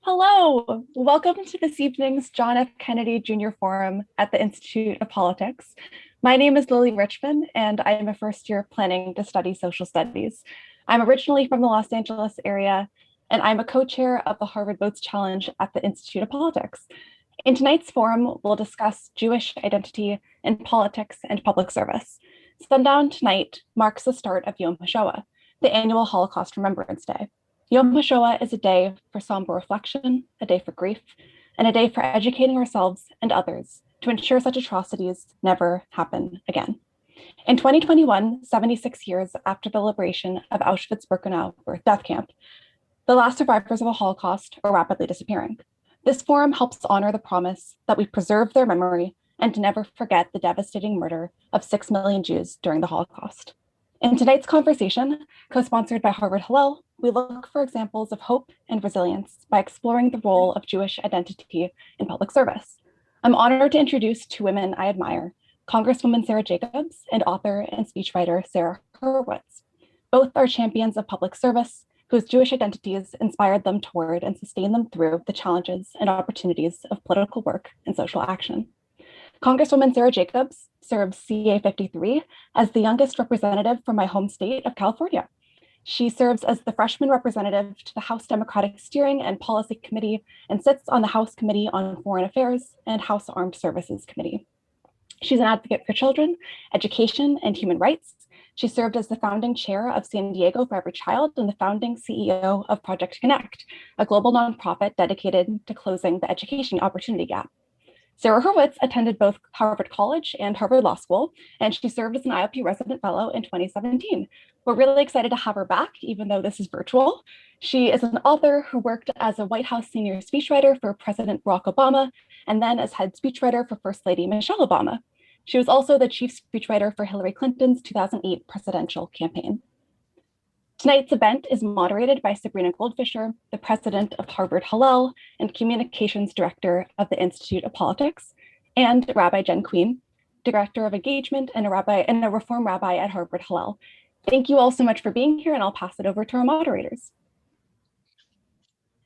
Hello, welcome to this evening's John F. Kennedy Jr. Forum at the Institute of Politics. My name is Lily Richmond, and I am a first year planning to study social studies. I'm originally from the Los Angeles area, and I'm a co-chair of the Harvard Votes Challenge at the Institute of Politics. In tonight's forum, we'll discuss Jewish identity in politics and public service. Sundown tonight marks the start of Yom HaShoah, the annual Holocaust Remembrance Day. Yom HaShoah is a day for somber reflection, a day for grief, and a day for educating ourselves and others to ensure such atrocities never happen again. In 2021, 76 years after the liberation of Auschwitz-Birkenau birth death camp, the last survivors of a Holocaust are rapidly disappearing. This forum helps honor the promise that we preserve their memory and to never forget the devastating murder of 6 million Jews during the Holocaust. In tonight's conversation, co-sponsored by Harvard Hillel, we look for examples of hope and resilience by exploring the role of Jewish identity in public service. I'm honored to introduce two women I admire, Congresswoman Sara Jacobs and author and speechwriter Sarah Hurwitz. Both are champions of public service whose Jewish identities inspired them toward and sustained them through the challenges and opportunities of political work and social action. Congresswoman Sara Jacobs serves CA 53 as the youngest representative from my home state of California. She serves as the freshman representative to the House Democratic Steering and Policy Committee and sits on the House Committee on Foreign Affairs and House Armed Services Committee. She's an advocate for children, education, and human rights. She served as the founding chair of San Diego for Every Child and the founding CEO of Project Connect, a global nonprofit dedicated to closing the education opportunity gap. Sarah Hurwitz attended both Harvard College and Harvard Law School, and she served as an IOP resident fellow in 2017. We're really excited to have her back, even though this is virtual. She is an author who worked as a White House senior speechwriter for President Barack Obama, and then as head speechwriter for First Lady Michelle Obama. She was also the chief speechwriter for Hillary Clinton's 2008 presidential campaign. Tonight's event is moderated by Sabrina Goldfisher, the president of Harvard Hillel and communications director of the Institute of Politics, and Rabbi Jen Queen, director of engagement and a reform rabbi at Harvard Hillel. Thank you all so much for being here, and I'll pass it over to our moderators.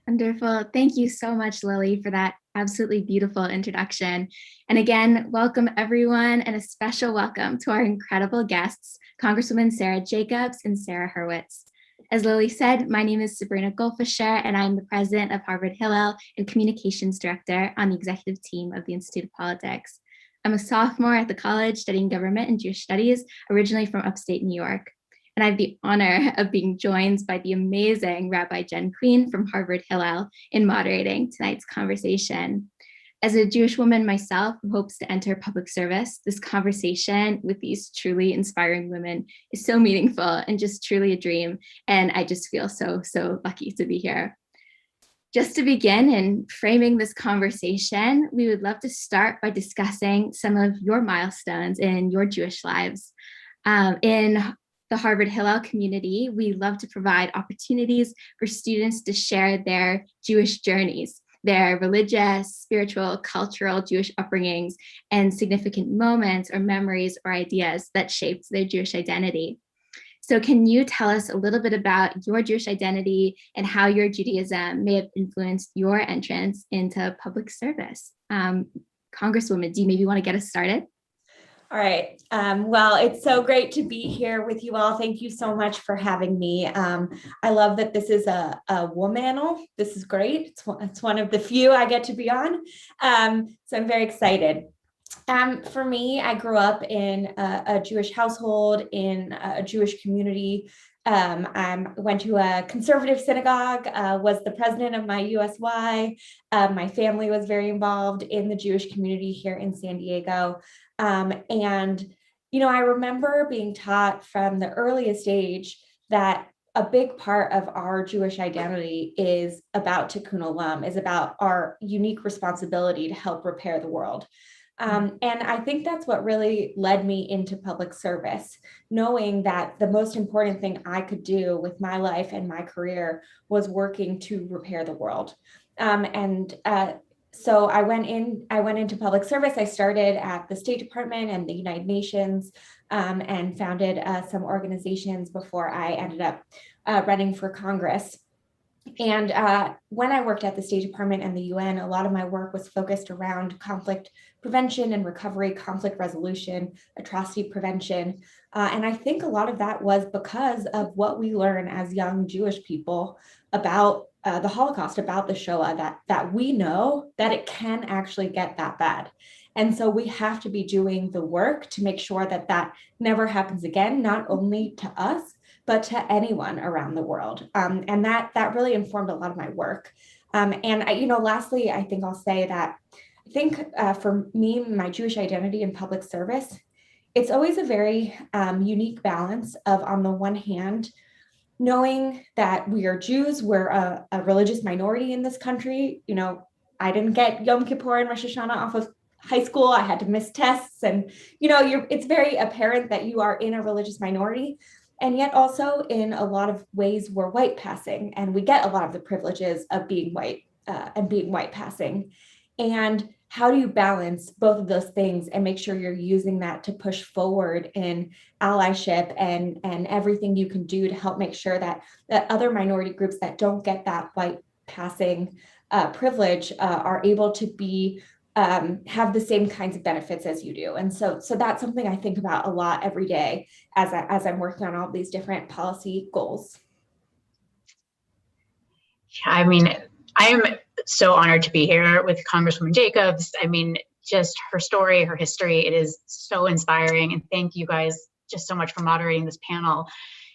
Wonderful. Thank you so much, Lily, for that absolutely beautiful introduction. And again, welcome everyone, and a special welcome to our incredible guests, Congresswoman Sara Jacobs and Sarah Hurwitz. As Lily said, my name is Sabrina Goldfisher, and I'm the president of Harvard Hillel and communications director on the executive team of the Institute of Politics. I'm a sophomore at the college studying government and Jewish studies, originally from upstate New York. And I have the honor of being joined by the amazing Rabbi Jen Queen from Harvard Hillel in moderating tonight's conversation. As a Jewish woman myself who hopes to enter public service, this conversation with these truly inspiring women is so meaningful and just truly a dream. And I just feel so lucky to be here. Just to begin in framing this conversation, we would love to start by discussing some of your milestones in your Jewish lives. In the Harvard Hillel community, we love to provide opportunities for students to share their Jewish journeys, their religious, spiritual, cultural Jewish upbringings, and significant moments or memories or ideas that shaped their Jewish identity. So can you tell us a little bit about your Jewish identity and how your Judaism may have influenced your entrance into public service? Congresswoman, do you maybe want to get us started? All right. Well, it's so great to be here with you all. Thank you so much for having me. I love that this is a womanal. This is great. It's one of the few I get to be on. So I'm very excited. For me, I grew up in a Jewish household, in a Jewish community. I went to a conservative synagogue, was the president of my USY. My family was very involved in the Jewish community here in San Diego. And, I remember being taught from the earliest age that a big part of our Jewish identity is about tikkun olam, is about our unique responsibility to help repair the world. And I think that's what really led me into public service, knowing that the most important thing I could do with my life and my career was working to repair the world. So I went into public service. I started at the State Department and the United Nations, and founded some organizations before I ended up running for Congress. And when I worked at the State Department and the UN, a lot of my work was focused around conflict prevention and recovery, conflict resolution, atrocity prevention. And I think a lot of that was because of what we learn as young Jewish people about the Holocaust, about the Shoah, that we know that it can actually get that bad. And so we have to be doing the work to make sure that that never happens again, not only to us, but to anyone around the world. And that really informed a lot of my work. And lastly, I think I'll say that I think for me, my Jewish identity in public service, it's always a very unique balance of, on the one hand, knowing that we are Jews, we're a religious minority in this country. I didn't get Yom Kippur and Rosh Hashanah off of high school. I had to miss tests, and it's very apparent that you are in a religious minority. And yet also in a lot of ways, we're white passing, and we get a lot of the privileges of being white and being white passing. And how do you balance both of those things and make sure you're using that to push forward in allyship and everything you can do to help make sure that other minority groups that don't get that white passing privilege are able to be have the same kinds of benefits as you do. And so that's something I think about a lot every day as I'm working on all these different policy goals. I mean, I am so honored to be here with Congresswoman Jacobs. I mean, just her story, her history, it is so inspiring. And thank you guys just so much for moderating this panel.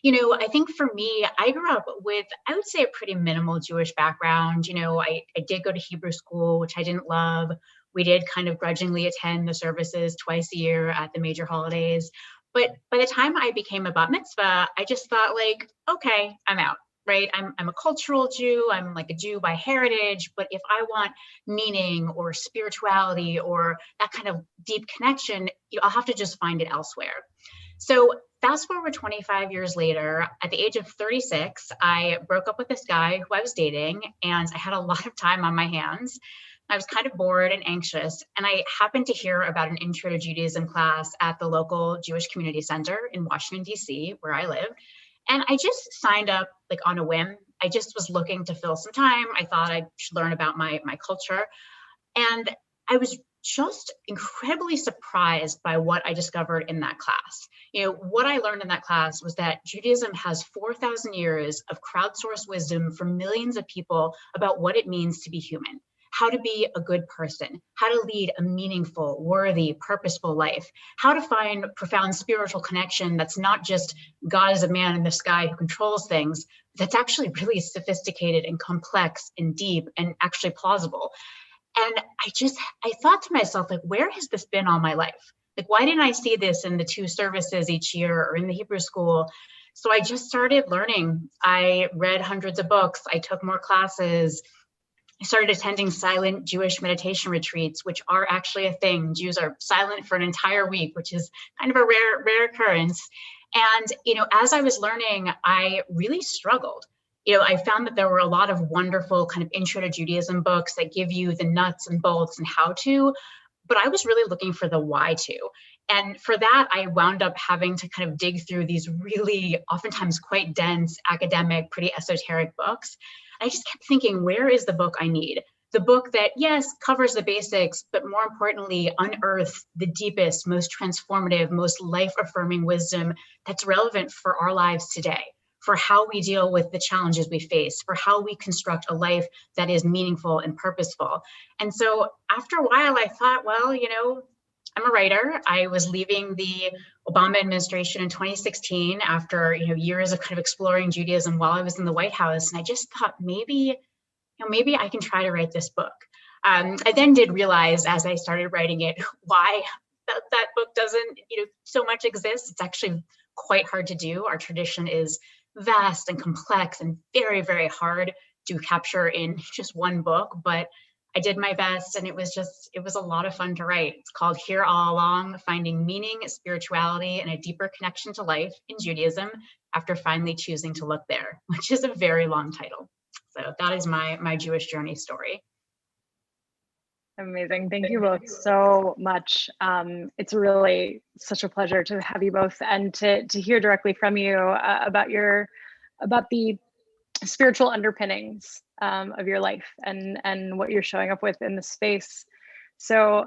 I think for me, I grew up with, I would say, a pretty minimal Jewish background. I did go to Hebrew school, which I didn't love. We did kind of grudgingly attend the services twice a year at the major holidays. But by the time I became a bat mitzvah, I just thought like, okay, I'm out, right? I'm a cultural Jew. I'm like a Jew by heritage. But if I want meaning or spirituality or that kind of deep connection, I'll have to just find it elsewhere. So fast forward 25 years later, at the age of 36, I broke up with this guy who I was dating, and I had a lot of time on my hands. I was kind of bored and anxious, and I happened to hear about an Intro to Judaism class at the local Jewish Community Center in Washington, D.C., where I live. And I just signed up like on a whim. I just was looking to fill some time. I thought I should learn about my culture. And I was just incredibly surprised by what I discovered in that class. What I learned in that class was that Judaism has 4,000 years of crowdsourced wisdom from millions of people about what it means to be human, how to be a good person, how to lead a meaningful, worthy, purposeful life, how to find profound spiritual connection that's not just God is a man in the sky who controls things, that's actually really sophisticated and complex and deep and actually plausible. And I thought to myself, like, where has this been all my life? Like, why didn't I see this in the 2 services each year or in the Hebrew school? So I just started learning. I read hundreds of books. I took more classes. I started attending silent Jewish meditation retreats, which are actually a thing. Jews are silent for an entire week, which is kind of a rare occurrence. And, as I was learning, I really struggled. I found that there were a lot of wonderful kind of intro to Judaism books that give you the nuts and bolts and how to, but I was really looking for the why to. And for that, I wound up having to kind of dig through these really oftentimes quite dense, academic, pretty esoteric books. I just kept thinking, where is the book I need? The book that, yes, covers the basics, but more importantly, unearths the deepest, most transformative, most life-affirming wisdom that's relevant for our lives today, for how we deal with the challenges we face, for how we construct a life that is meaningful and purposeful. And so after a while, I thought, well, I'm a writer. I was leaving the Obama administration in 2016 after years of kind of exploring Judaism while I was in the White House. And I just thought maybe I can try to write this book. I then did realize as I started writing it why that book doesn't so much exist. It's actually quite hard to do. Our tradition is vast and complex and very, very hard to capture in just one book, but I did my best, and it was a lot of fun to write. It's called Here All Along, Finding Meaning, Spirituality, and a Deeper Connection to Life in Judaism After Finally Choosing to Look There, which is a very long title. So that is my Jewish journey story. Amazing. Thank you both so much. It's really such a pleasure to have you both and to hear directly from you about the spiritual underpinnings of your life and what you're showing up with in the space. So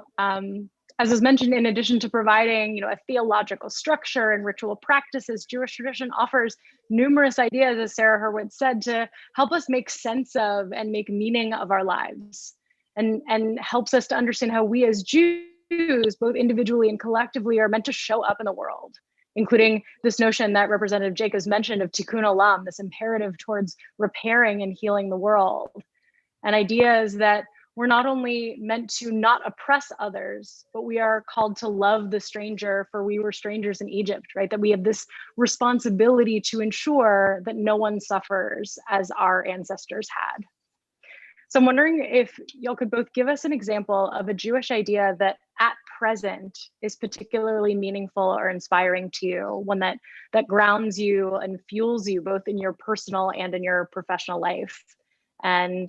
as was mentioned, in addition to providing a theological structure and ritual practices, Jewish tradition offers numerous ideas, as Sarah Hurwitz said, to help us make sense of and make meaning of our lives, and helps us to understand how we as Jews, both individually and collectively, are meant to show up in the world, including this notion that Representative Jacobs mentioned of tikkun olam, this imperative towards repairing and healing the world, and ideas that we're not only meant to not oppress others, but we are called to love the stranger, for we were strangers in Egypt, right? That we have this responsibility to ensure that no one suffers as our ancestors had. So I'm wondering if y'all could both give us an example of a Jewish idea that at present is particularly meaningful or inspiring to you, one that grounds you and fuels you both in your personal and in your professional life. And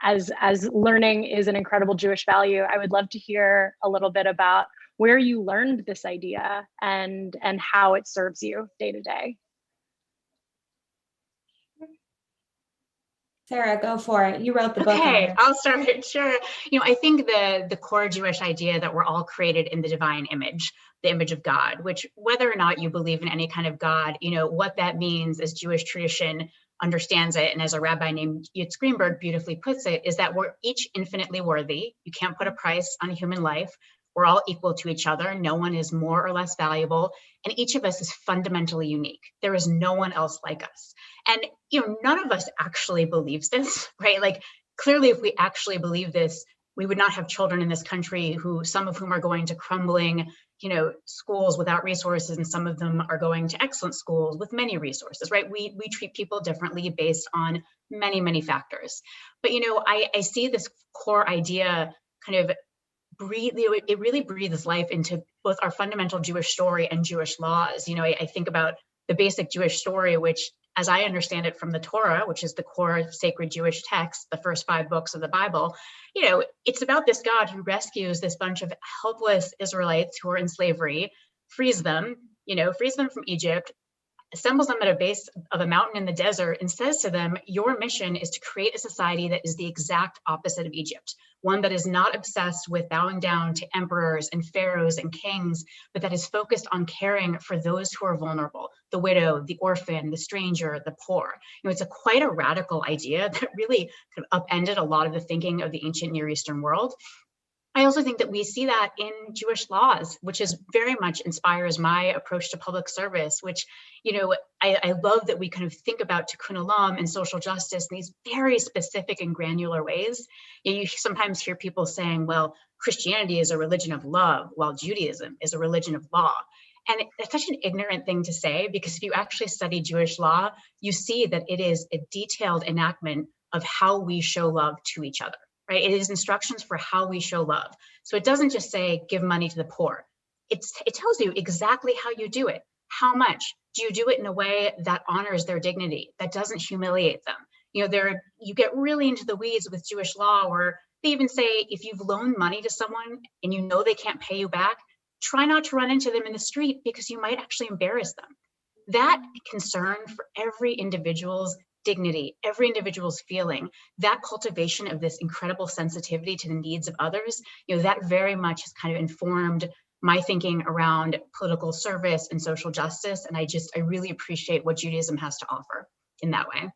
as learning is an incredible Jewish value, I would love to hear a little bit about where you learned this idea and how it serves you day to day. Sarah, go for it. You wrote the book. Okay, I'll start. Sure. I think the core Jewish idea that we're all created in the divine image, the image of God, which whether or not you believe in any kind of God, what that means as Jewish tradition understands it, and as a rabbi named Yitz Greenberg beautifully puts it, is that we're each infinitely worthy. You can't put a price on human life. We're all equal to each other. No one is more or less valuable. And each of us is fundamentally unique. There is no one else like us. And, none of us actually believes this, right? Like, clearly, if we actually believe this, we would not have children in this country some of whom are going to crumbling, schools without resources, and some of them are going to excellent schools with many resources, right? We treat people differently based on many, many factors. But, I see this core idea kind of it really breathes life into both our fundamental Jewish story and Jewish laws. I think about the basic Jewish story, which, as I understand it from the Torah, which is the core sacred Jewish text, the first 5 books of the Bible, it's about this God who rescues this bunch of helpless Israelites who are in slavery, frees them from Egypt, assembles them at a base of a mountain in the desert, and says to them, your mission is to create a society that is the exact opposite of Egypt, one that is not obsessed with bowing down to emperors and pharaohs and kings, but that is focused on caring for those who are vulnerable, the widow, the orphan, the stranger, the poor. It's quite a radical idea that really kind of upended a lot of the thinking of the ancient Near Eastern world. I also think that we see that in Jewish laws, which is very much inspires my approach to public service, which, I love that we kind of think about tikkun olam and social justice in these very specific and granular ways. You sometimes hear people saying, well, Christianity is a religion of love, while Judaism is a religion of law. And it's such an ignorant thing to say, because if you actually study Jewish law, you see that it is a detailed enactment of how we show love to each other. Right? It is instructions for how we show love. So it doesn't just say, give money to the poor. It tells you exactly how you do it. How much? Do you do it in a way that honors their dignity, that doesn't humiliate them? You get really into the weeds with Jewish law, where they even say, if you've loaned money to someone and they can't pay you back, try not to run into them in the street, because you might actually embarrass them. That concern for every individual's dignity, every individual's feeling, that cultivation of this incredible sensitivity to the needs of others, that very much has kind of informed my thinking around political service and social justice. And I really appreciate what Judaism has to offer in that way.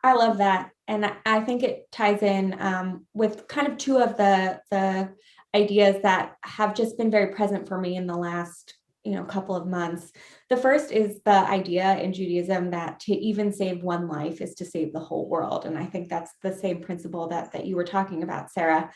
I love that. And I think it ties in with kind of 2 of the ideas that have just been very present for me in the last couple of months. The first is the idea in Judaism that to even save one life is to save the whole world. And I think that's the same principle that you were talking about, Sarah.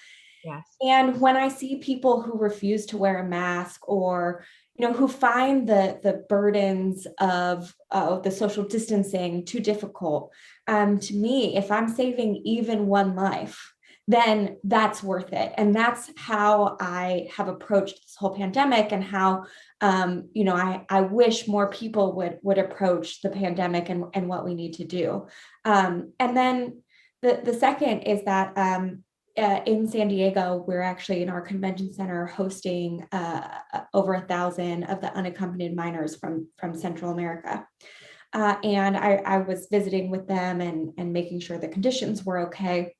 Yes. And when I see people who refuse to wear a mask, or who find the burdens of the social distancing too difficult, to me, if I'm saving even one life, then that's worth it. And that's how I have approached this whole pandemic, and how, I wish more people would approach the pandemic and what we need to do. And then the second is that in San Diego, we're actually in our convention center hosting over 1,000 of the unaccompanied minors from Central America. and I was visiting with them and making sure the conditions were okay.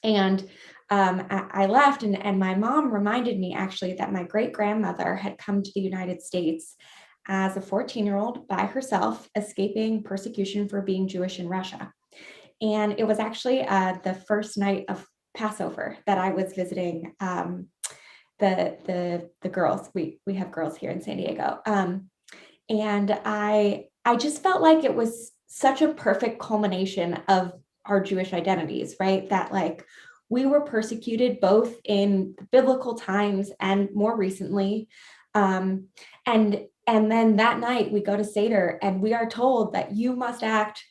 And I left, and my mom reminded me actually that my great-grandmother had come to the United States as a 14-year-old by herself, escaping persecution for being Jewish in Russia. And it was actually the first night of Passover that I was visiting the girls. We have girls here in San Diego. And I just felt like it was such a perfect culmination of our Jewish identities, right? That like we were persecuted both in biblical times and more recently. And then that night we go to Seder and we are told that you must act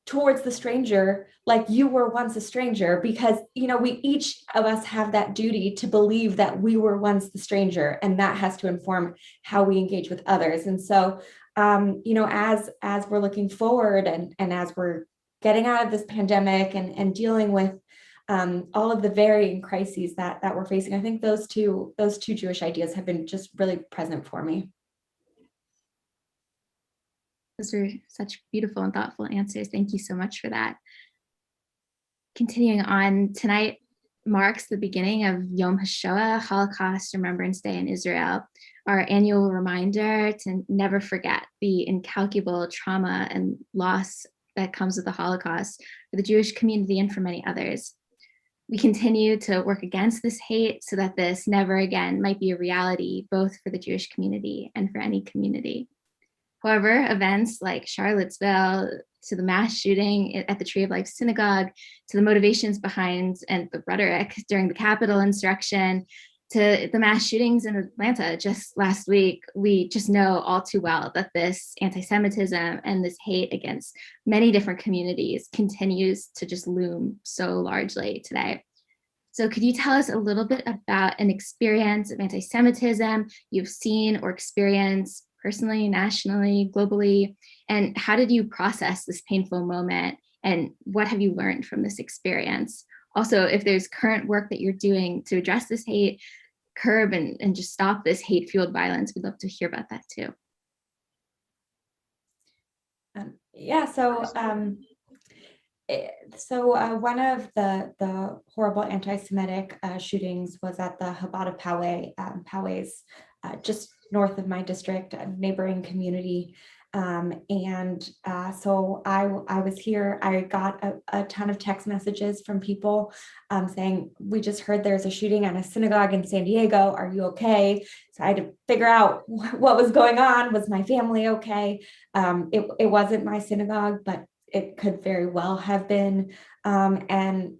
towards the stranger like you were once a stranger, because we each of us have that duty to believe that we were once the stranger, and that has to inform how we engage with others. And so as we're looking forward and as we're getting out of this pandemic and dealing with all of the varying crises that we're facing, I think those two Jewish ideas have been just really present for me. Those are such beautiful and thoughtful answers. Thank you so much for that. Continuing on, tonight marks the beginning of Yom HaShoah, Holocaust Remembrance Day in Israel, our annual reminder to never forget the incalculable trauma and loss that comes with the Holocaust for the Jewish community and for many others. We continue to work against this hate so that this never again might be a reality, both for the Jewish community and for any community. However, events like Charlottesville, to the mass shooting at the Tree of Life Synagogue, to the motivations behind and the rhetoric during the Capitol insurrection, to the mass shootings in Atlanta just last week, we just know all too well that this anti-Semitism and this hate against many different communities continues to just loom so largely today. So could you tell us a little bit about an experience of anti-Semitism you've seen or experienced personally, nationally, globally, and how did you process this painful moment, and what have you learned from this experience? Also, if there's current work that you're doing to address this hate, curb and just stop this hate-fueled violence, we'd love to hear about that too. One of the horrible anti-Semitic shootings was at the Chabad Poway's just north of my district, a neighboring community. So I was here. I got a ton of text messages from people saying, we just heard there's a shooting at a synagogue in San Diego. Are you okay? So I had to figure out what was going on. Was my family okay? It wasn't my synagogue, but it could very well have been. And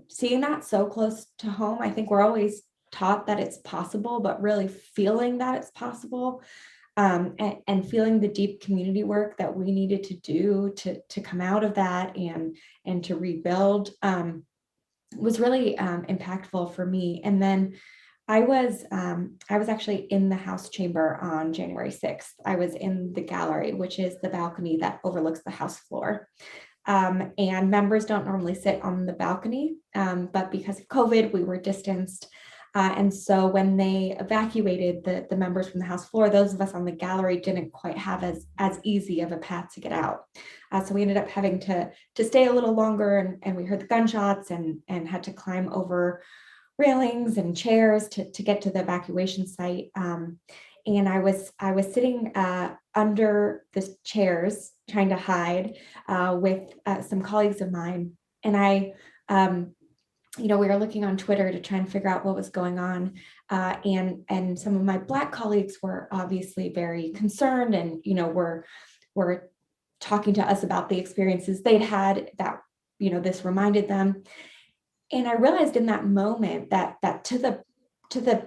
seeing that so close to home, I think we're always taught that it's possible, but really feeling that it's possible, and feeling the deep community work that we needed to do to come out of that and to rebuild was really impactful for me. And then I was actually in the House chamber on January 6th. I was in the gallery, which is the balcony that overlooks the House floor. And members don't normally sit on the balcony, but because of COVID, we were distanced. And so when they evacuated the members from the House floor, those of us on the gallery didn't quite have as easy of a path to get out. So we ended up having to stay a little longer, and we heard the gunshots and had to climb over railings and chairs to get to the evacuation site. And I was sitting under the chairs trying to hide with some colleagues of mine. And we were looking on Twitter to try and figure out what was going on. And some of my Black colleagues were obviously very concerned and, were talking to us about the experiences they'd had that, this reminded them. And I realized in that moment that to the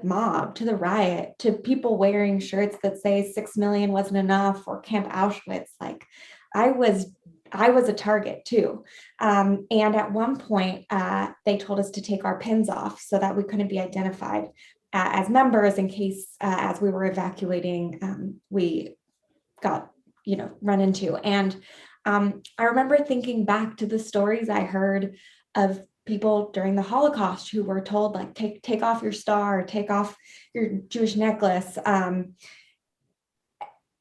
mob, to the riot, to people wearing shirts that say 6 million wasn't enough or Camp Auschwitz, like I was a target too. And at one point, they told us to take our pins off so that we couldn't be identified as members in case, as we were evacuating, we got, run into. And I remember thinking back to the stories I heard of people during the Holocaust who were told, like, take off your star, take off your Jewish necklace. I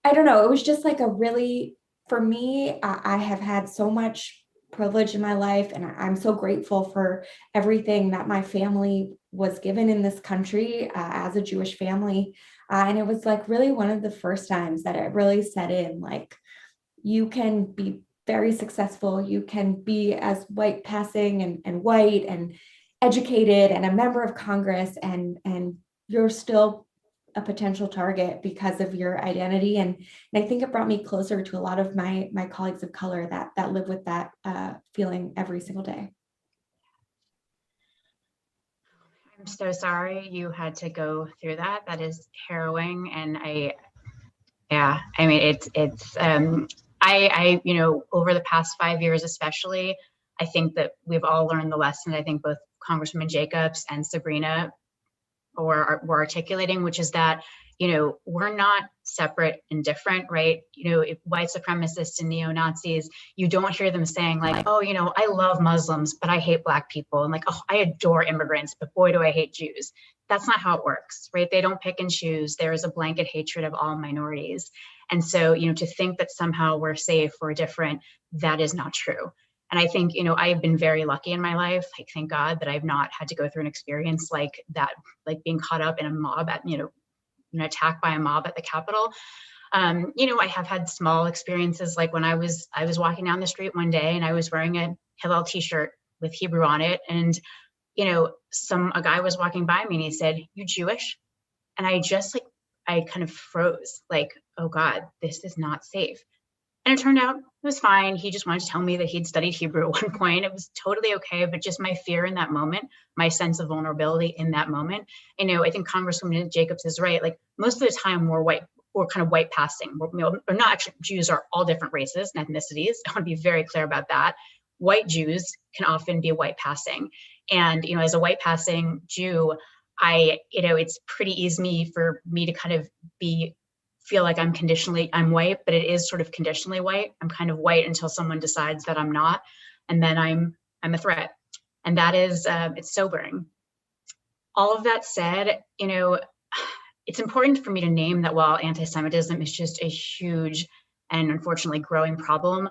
don't know, it was just like a really for me, I have had so much privilege in my life, and I'm so grateful for everything that my family was given in this country as a Jewish family. And it was like really one of the first times that it really set in, like, you can be very successful, you can be as white passing and white and educated and a member of Congress, and you're still a potential target because of your identity. And I think it brought me closer to a lot of my colleagues of color that live with that feeling every single day. I'm so sorry you had to go through that. That is harrowing. And yeah, I mean, I, over the past 5 years, especially, I think that we've all learned the lesson. I think both Congresswoman Jacobs and Sabrina were articulating, which is that, we're not separate and different, right? If white supremacists and neo-Nazis, you don't hear them saying like, oh, I love Muslims, but I hate Black people. And like, oh, I adore immigrants, but boy, do I hate Jews. That's not how it works, right? They don't pick and choose. There is a blanket hatred of all minorities. And so, to think that somehow we're safe or different, that is not true. And I think, I've been very lucky in my life. Like, thank God that I've not had to go through an experience like that, like being caught up in a mob at, an attack by a mob at the Capitol. I have had small experiences, like when I was walking down the street one day and I was wearing a Hillel t-shirt with Hebrew on it. And, a guy was walking by me and he said, "You Jewish?" And I kind of froze, like, oh God, this is not safe. And it turned out it was fine. He just wanted to tell me that he'd studied Hebrew at one point. It was totally okay, but just my fear in that moment, my sense of vulnerability in that moment. I think Congresswoman Jacobs is right. Like, most of the time we're white, we're kind of white passing. We're not actually, Jews are all different races and ethnicities. I want to be very clear about that. White Jews can often be white passing. And, as a white passing Jew, it's pretty easy for me to kind of feel like I'm white, but it is sort of conditionally white. I'm kind of white until someone decides that I'm not. And then I'm a threat. And that is, it's sobering. All of that said, it's important for me to name that while anti-Semitism is just a huge and unfortunately growing problem,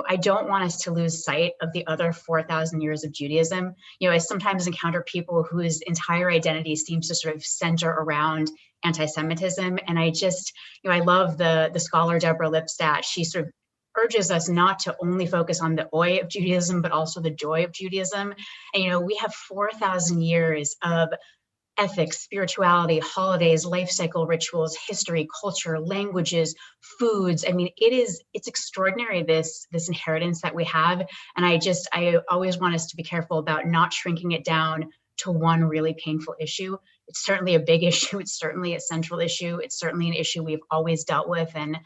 I don't want us to lose sight of the other 4,000 years of Judaism. I sometimes encounter people whose entire identity seems to sort of center around anti-Semitism. And I love the scholar Deborah Lipstadt. She sort of urges us not to only focus on the oi of Judaism, but also the joy of Judaism. And, we have 4,000 years of ethics, spirituality, holidays, life cycle rituals, history, culture, languages, foods. I mean, it's extraordinary, this inheritance that we have. And I always want us to be careful about not shrinking it down to one really painful issue. It's certainly a big issue. It's certainly a central issue. It's certainly an issue we've always dealt with, and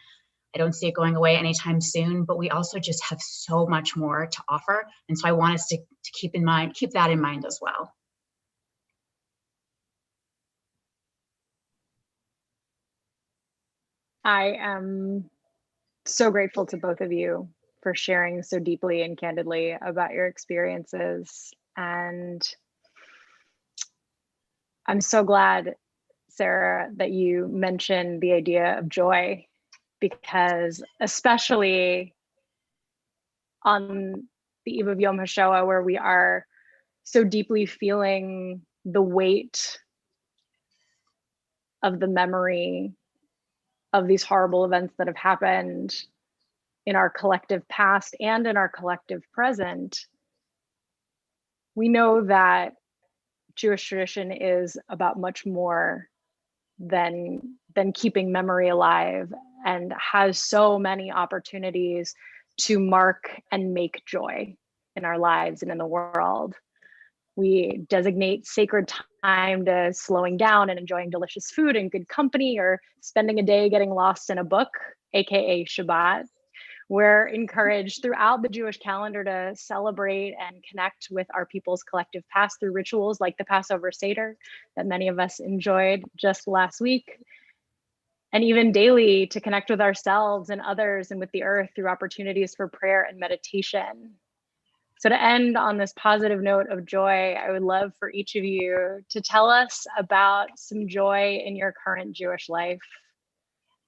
I don't see it going away anytime soon, but we also just have so much more to offer. And so I want us to keep that in mind as well. I am so grateful to both of you for sharing so deeply and candidly about your experiences. And I'm so glad, Sarah, that you mentioned the idea of joy, because especially on the eve of Yom HaShoah, where we are so deeply feeling the weight of the memory of these horrible events that have happened in our collective past and in our collective present, we know that Jewish tradition is about much more than keeping memory alive, and has so many opportunities to mark and make joy in our lives and in the world. We designate sacred time to slowing down and enjoying delicious food and good company, or spending a day getting lost in a book, aka Shabbat. We're encouraged throughout the Jewish calendar to celebrate and connect with our people's collective past through rituals like the Passover Seder that many of us enjoyed just last week. And even daily to connect with ourselves and others and with the earth through opportunities for prayer and meditation. So to end on this positive note of joy, I would love for each of you to tell us about some joy in your current Jewish life.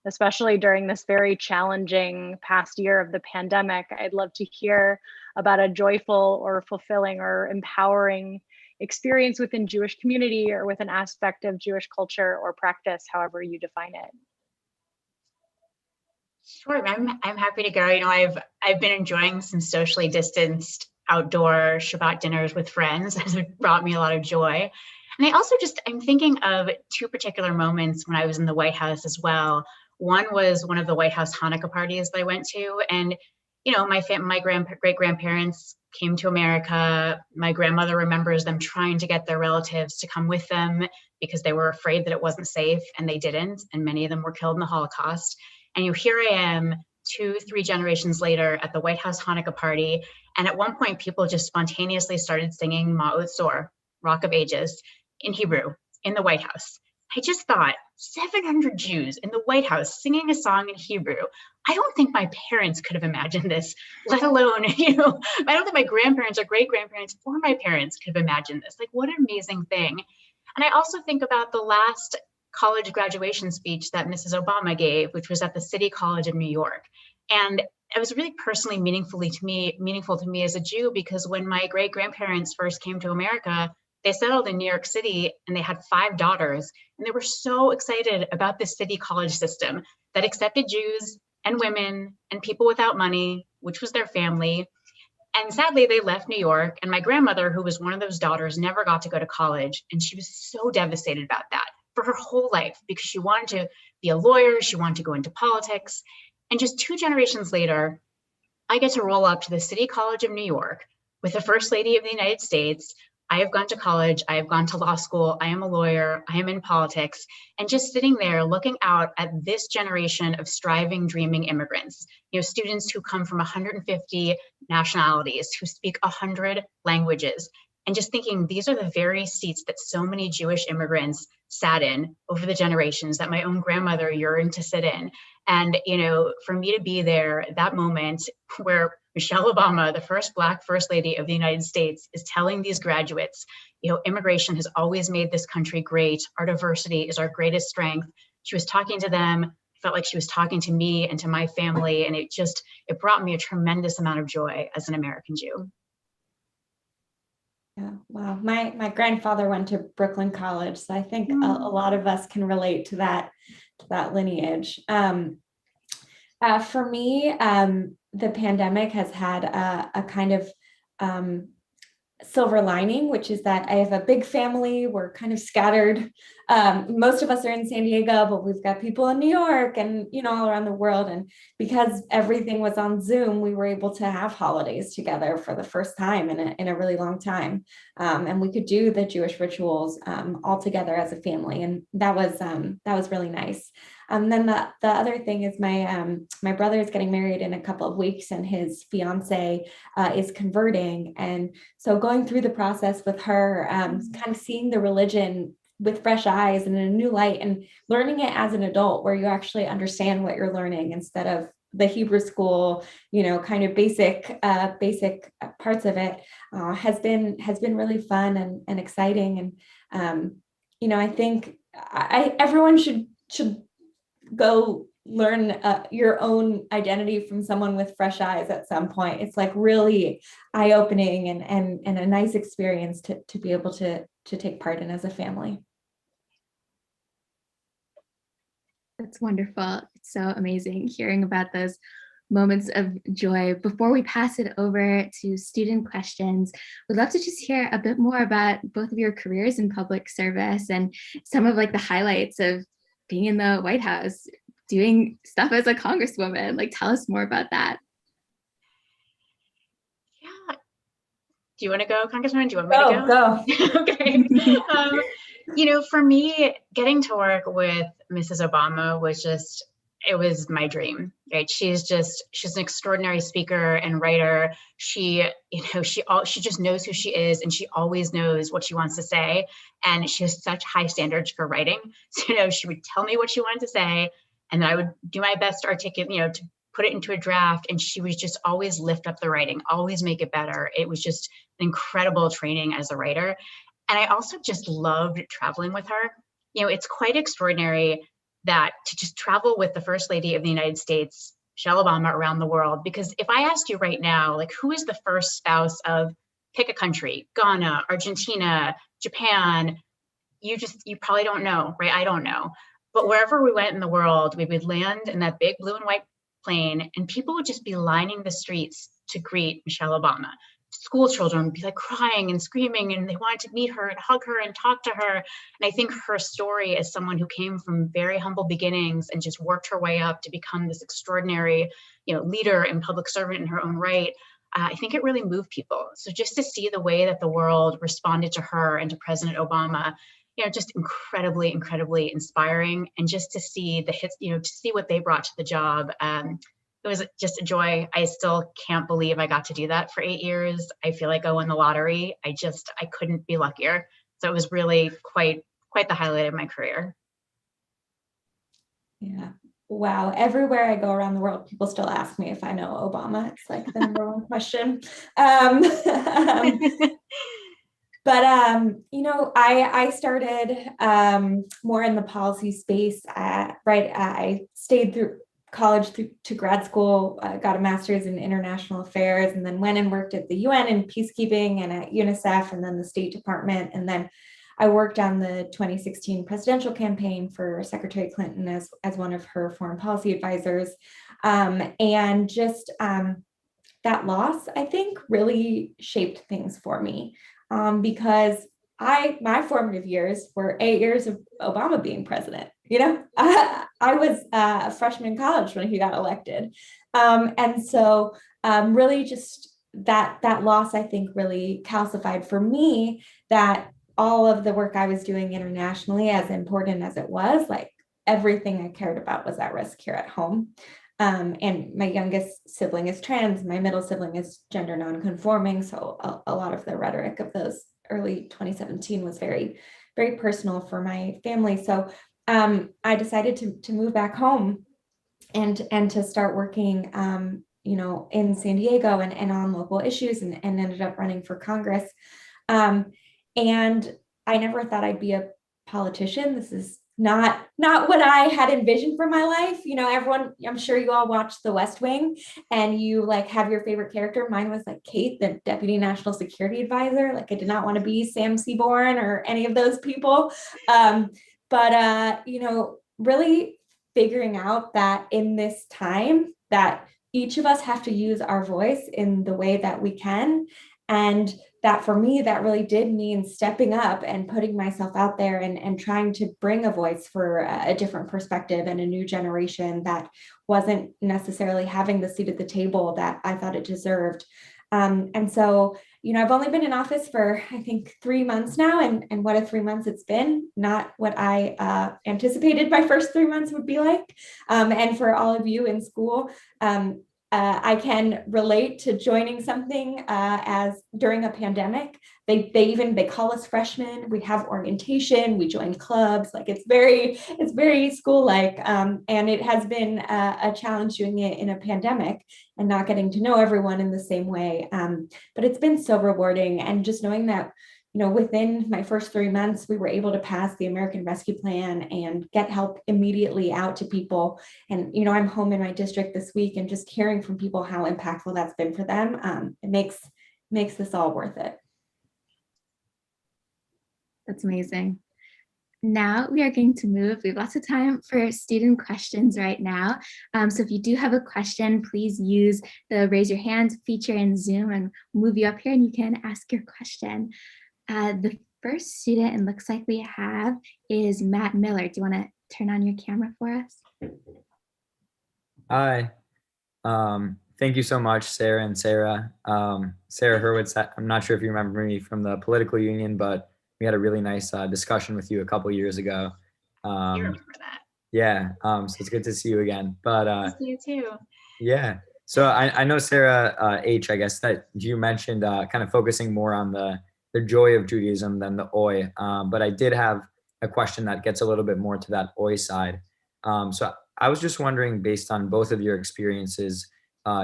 especially during this very challenging past year of the pandemic. I'd love to hear about a joyful or fulfilling or empowering experience within Jewish community or with an aspect of Jewish culture or practice, however you define it. Sure, I'm happy to go. You know, I've been enjoying some socially distanced outdoor Shabbat dinners with friends. It brought me a lot of joy. And I also I'm thinking of two particular moments when I was in the White House as well. One was one of the White House Hanukkah parties that I went to, and you know, my great grandparents came to America. My grandmother remembers them trying to get their relatives to come with them because they were afraid that it wasn't safe, and they didn't. And many of them were killed in the Holocaust. And here I am 2-3 generations later at the White House Hanukkah party. And at one point, people just spontaneously started singing Ma'ot Zor, Rock of Ages, in Hebrew in the White House. I just thought, 700 Jews in the White House singing a song in Hebrew. I don't think my parents could have imagined this, let alone, you know, I don't think my grandparents or great grandparents or my parents could have imagined this. Like, what an amazing thing. And I also think about the last college graduation speech that Mrs. Obama gave, which was at the City College of New York. And it was really personally meaningful to me as a Jew, because when my great grandparents first came to America, they settled in New York City and they had 5 daughters. And they were so excited about this city college system that accepted Jews and women and people without money, which was their family. And sadly, they left New York. And my grandmother, who was one of those daughters, never got to go to college. And she was so devastated about that for her whole life, because she wanted to be a lawyer. She wanted to go into politics. And just 2 generations later, I get to roll up to the City College of New York with the First Lady of the United States. I have gone to college, I have gone to law school, I am a lawyer, I am in politics, and just sitting there looking out at this generation of striving, dreaming immigrants, you know, students who come from 150 nationalities, who speak 100 languages, and just thinking these are the very seats that so many Jewish immigrants sat in over the generations, that my own grandmother yearned to sit in. And, you know, for me to be there, that moment where Michelle Obama, the first Black First Lady of the United States, is telling these graduates, you know, immigration has always made this country great. Our diversity is our greatest strength. She was talking to them. I felt like she was talking to me and to my family. And it brought me a tremendous amount of joy as an American Jew. Yeah, wow. My grandfather went to Brooklyn College, so I think a lot of us can relate to that lineage. For me, the pandemic has had a kind of silver lining, which is that I have a big family. We're kind of scattered. Most of us are in San Diego, but we've got people in New York and, you know, all around the world. And because everything was on Zoom, we were able to have holidays together for the first time in a really long time. And we could do the Jewish rituals all together as a family. And that was really nice. Then the other thing is my brother is getting married in a couple of weeks, and his fiance is converting. And so going through the process with her, kind of seeing the religion with fresh eyes and in a new light, and learning it as an adult, where you actually understand what you're learning instead of the Hebrew school, you know, kind of basic parts of it, has been really fun and exciting. And you know, I think everyone should go learn your own identity from someone with fresh eyes at some point. It's like really eye-opening and a nice experience to be able to take part in as a family. That's wonderful. It's so amazing hearing about those moments of joy. Before we pass it over to student questions, we'd love to just hear a bit more about both of your careers in public service and some of like the highlights of being in the White House, doing stuff as a congresswoman. Like, tell us more about that. Yeah. Do you want to go, Congresswoman? Do you want me to Go. Okay. You know, for me, getting to work with Mrs. Obama was it was my dream, right? She's an extraordinary speaker and writer. She just knows who she is, and she always knows what she wants to say. And she has such high standards for writing. So, you know, she would tell me what she wanted to say, and then I would do my best to articulate, you know, to put it into a draft. And she was just always lift up the writing, always make it better. It was just an incredible training as a writer. And I also just loved traveling with her. You know, it's quite extraordinary that to just travel with the First Lady of the United States, Michelle Obama, around the world. Because if I asked you right now, like, who is the first spouse of, pick a country, Ghana, Argentina, Japan, you probably don't know, right? I don't know. But wherever we went in the world, we would land in that big blue and white plane, and people would just be lining the streets to greet Michelle Obama. School children would be like crying and screaming, and they wanted to meet her and hug her and talk to her. And I think her story as someone who came from very humble beginnings and just worked her way up to become this extraordinary, leader and public servant in her own right, I think it really moved people. So just to see the way that the world responded to her and to President Obama, just incredibly, incredibly inspiring. And just to see the hits, to see what they brought to the job. It was just a joy. I still can't believe I got to do that for 8 years. I feel like I won the lottery. I couldn't be luckier. So it was really quite the highlight of my career. Yeah. Wow. Everywhere I go around the world, people still ask me if I know Obama. It's like the number one question. But, I started more in the policy space. I stayed through college to grad school, got a master's in international affairs, and then went and worked at the UN in peacekeeping and at UNICEF and then the State Department. And then I worked on the 2016 presidential campaign for Secretary Clinton as one of her foreign policy advisors. And just that loss, I think, really shaped things for me. Because my formative years were 8 years of Obama being president. I was a freshman in college when he got elected. And so really just that loss, I think, really calcified for me that all of the work I was doing internationally, as important as it was, like everything I cared about was at risk here at home. And my youngest sibling is trans, my middle sibling is gender nonconforming. So a lot of the rhetoric of those early 2017 was very, very personal for my family. So I decided to move back home and to start working, in San Diego and on local issues, and ended up running for Congress. And I never thought I'd be a politician. This is not what I had envisioned for my life. Everyone, I'm sure you all watched The West Wing and you have your favorite character. Mine was Kate, the Deputy National Security Advisor. I did not want to be Sam Seaborn or any of those people. But really figuring out that in this time that each of us have to use our voice in the way that we can. And that for me, that really did mean stepping up and putting myself out there and trying to bring a voice for a different perspective and a new generation that wasn't necessarily having the seat at the table that I thought it deserved. And so, I've only been in office for, I think, 3 months now, and what a 3 months it's been, not what I anticipated my first 3 months would be like. And for all of you in school, I can relate to joining something as during a pandemic. They call us freshmen. We have orientation. We join clubs. It's very school-like. And it has been a challenge doing it in a pandemic and not getting to know everyone in the same way. But it's been so rewarding, and just knowing that within my first 3 months, we were able to pass the American Rescue Plan and get help immediately out to people. And, I'm home in my district this week, and just hearing from people how impactful that's been for them, it makes this all worth it. That's amazing. Now we are going to move. We have lots of time for student questions right now. So if you do have a question, please use the raise your hand feature in Zoom and move you up here and you can ask your question. The first student, it looks like we have, is Matt Miller. Do you want to turn on your camera for us? Hi. Thank you so much, Sarah and Sarah. Sarah Hurwitz, I'm not sure if you remember me from the political union, but we had a really nice discussion with you a couple years ago. I remember that. Yeah, so it's good to see you again. But Good to see you too. Yeah, so I know Sarah H, I guess that you mentioned kind of focusing more on the joy of Judaism than the oi. But I did have a question that gets a little bit more to that oi side. So I was just wondering, based on both of your experiences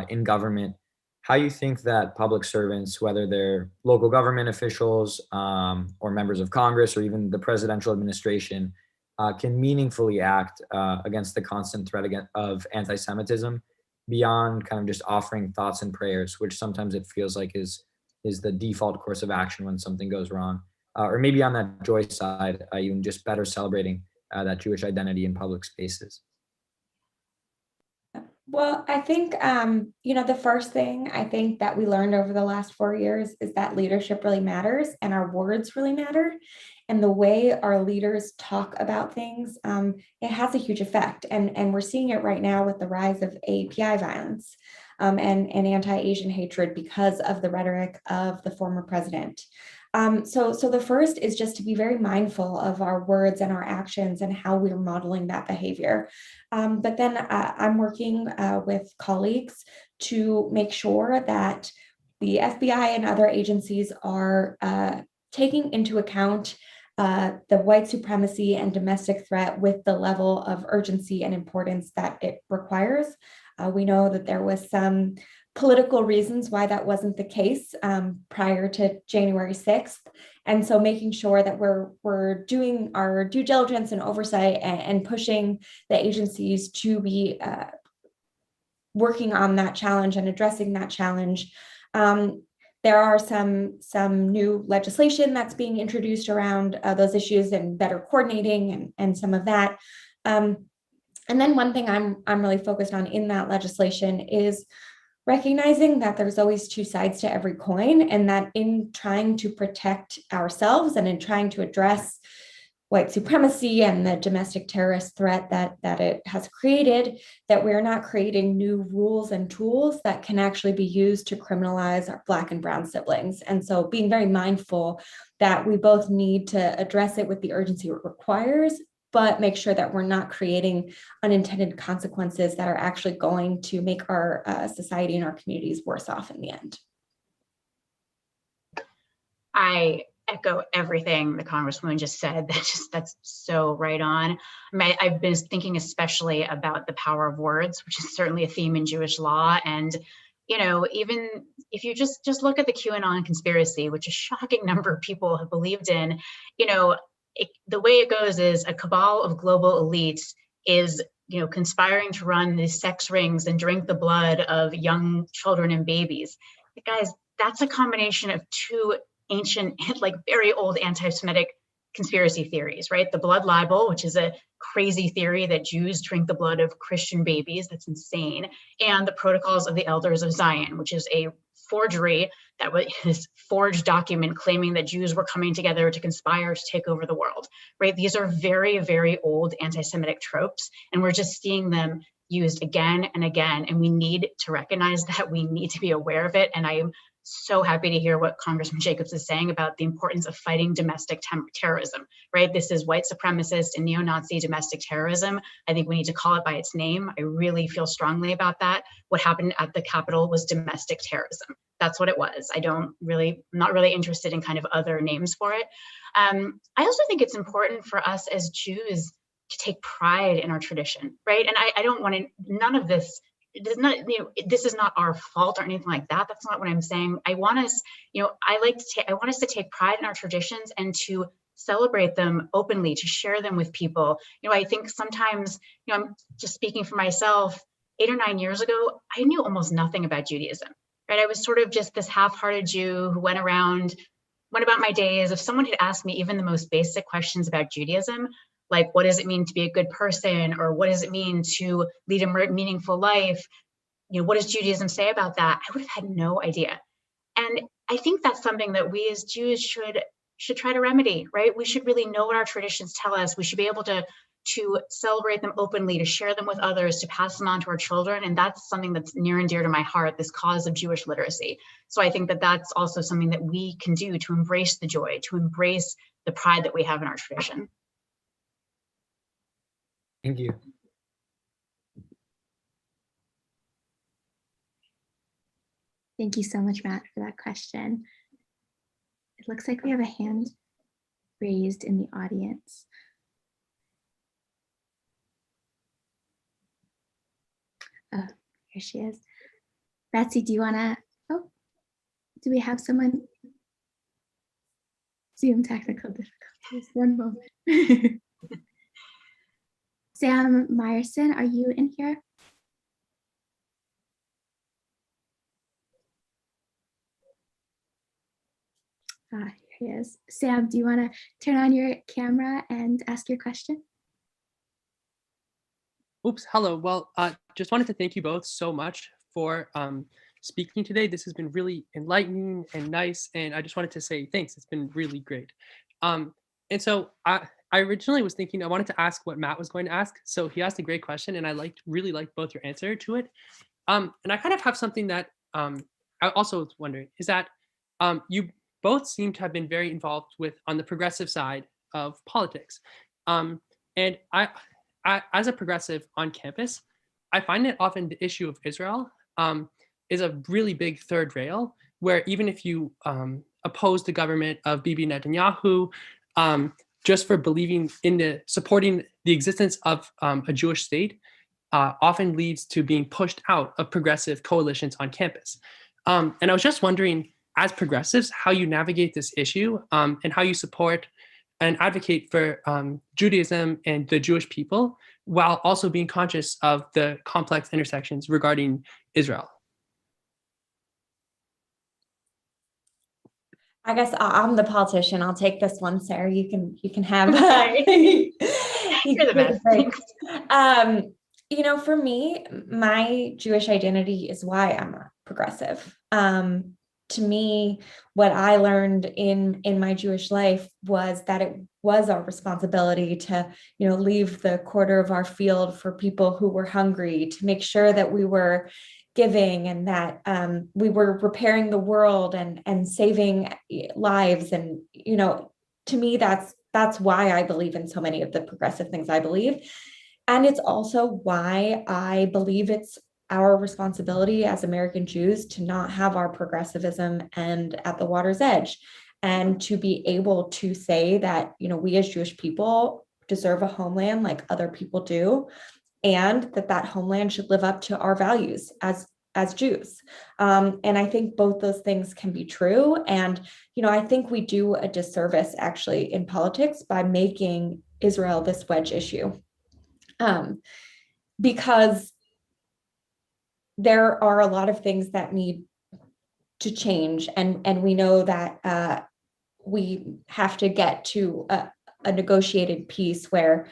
in government, how you think that public servants, whether they're local government officials or members of Congress or even the presidential administration, can meaningfully act against the constant threat of anti-Semitism beyond kind of just offering thoughts and prayers, which sometimes it feels like is the default course of action when something goes wrong. Or maybe on that joy side, even just better celebrating that Jewish identity in public spaces. Well, I think, the first thing I think that we learned over the last 4 years is that leadership really matters and our words really matter. And the way our leaders talk about things, it has a huge effect. And we're seeing it right now with the rise of API violence and anti-Asian hatred because of the rhetoric of the former president. So the first is just to be very mindful of our words and our actions and how we're modeling that behavior. But then I'm working with colleagues to make sure that the FBI and other agencies are taking into account the white supremacy and domestic threat with the level of urgency and importance that it requires. We know that there was some political reasons why that wasn't the case prior to January 6th. And so making sure that we're doing our due diligence and oversight and pushing the agencies to be working on that challenge and addressing that challenge. There are some new legislation that's being introduced around those issues and better coordinating and some of that. And then one thing I'm really focused on in that legislation is recognizing that there's always two sides to every coin, and that in trying to protect ourselves and in trying to address white supremacy and the domestic terrorist threat that it has created, that we're not creating new rules and tools that can actually be used to criminalize our Black and Brown siblings. And so being very mindful that we both need to address it with the urgency it requires, but make sure that we're not creating unintended consequences that are actually going to make our society and our communities worse off in the end. I echo everything the Congresswoman just said. That's so right on. I've been thinking especially about the power of words, which is certainly a theme in Jewish law. And even if you just look at the QAnon conspiracy, which a shocking number of people have believed in, the way it goes is a cabal of global elites is, conspiring to run these sex rings and drink the blood of young children and babies. Guys, that's a combination of two ancient, like very old anti-Semitic conspiracy theories, right? The blood libel, which is a crazy theory that Jews drink the blood of Christian babies. That's insane. And the Protocols of the Elders of Zion, which is a forgery that was this forged document claiming that Jews were coming together to conspire to take over the world, right? These are very, very old anti-Semitic tropes, and we're just seeing them used again and again. And we need to recognize that. We need to be aware of it. And I am so happy to hear what Congressman Jacobs is saying about the importance of fighting domestic terrorism, right? This is white supremacist and neo-Nazi domestic terrorism. I think we need to call it by its name. I really feel strongly about that. What happened at the Capitol was domestic terrorism. That's what it was. I'm not really interested in kind of other names for it. I also think it's important for us as Jews to take pride in our tradition, right? And I don't want to, none of this, this is not our fault or anything like that. That's not what I'm saying. I want us, I want us to take pride in our traditions and to celebrate them openly, to share them with people. I think sometimes, I'm just speaking for myself, 8 or 9 years ago, I knew almost nothing about Judaism, right? I was sort of just this half-hearted Jew who went about my days. If someone had asked me even the most basic questions about Judaism, like what does it mean to be a good person, or what does it mean to lead a meaningful life? What does Judaism say about that? I would have had no idea. And I think that's something that we as Jews should try to remedy, right? We should really know what our traditions tell us. We should be able to celebrate them openly, to share them with others, to pass them on to our children. And that's something that's near and dear to my heart, this cause of Jewish literacy. So I think that that's also something that we can do to embrace the joy, to embrace the pride that we have in our tradition. Thank you. Thank you so much, Matt, for that question. It looks like we have a hand raised in the audience. Oh, here she is. Betsy, do you want to, do we have someone? Zoom technical difficulties, one moment. Sam Meyerson, are you in here? Here he is. Sam, do you want to turn on your camera and ask your question? Oops, hello. Well, just wanted to thank you both so much for speaking today. This has been really enlightening and nice, and I just wanted to say thanks. It's been really great. And so I originally was thinking I wanted to ask what Matt was going to ask. So he asked a great question, and I really liked both your answer to it. And I kind of have something that I also was wondering is that you both seem to have been very involved on the progressive side of politics. And I, as a progressive on campus, I find that often the issue of Israel is a really big third rail, where even if you oppose the government of Bibi Netanyahu, just for believing in supporting the existence of a Jewish state, often leads to being pushed out of progressive coalitions on campus. And I was just wondering, as progressives, how you navigate this issue and how you support and advocate for Judaism and the Jewish people, while also being conscious of the complex intersections regarding Israel. I guess I'm the politician. I'll take this one, Sarah. You can have. You're the best. You know, for me, my Jewish identity is why I'm a progressive. To me, what I learned in my Jewish life was that it was our responsibility to, leave the quarter of our field for people who were hungry, to make sure that we were giving and that we were repairing the world and saving lives. And, to me, that's why I believe in so many of the progressive things I believe. And it's also why I believe it's our responsibility as American Jews to not have our progressivism end at the water's edge, and to be able to say that, we as Jewish people deserve a homeland like other people do, and that homeland should live up to our values as Jews. And I think both those things can be true. And, I think we do a disservice actually in politics by making Israel this wedge issue. Because there are a lot of things that need to change. And we know that we have to get to a negotiated peace where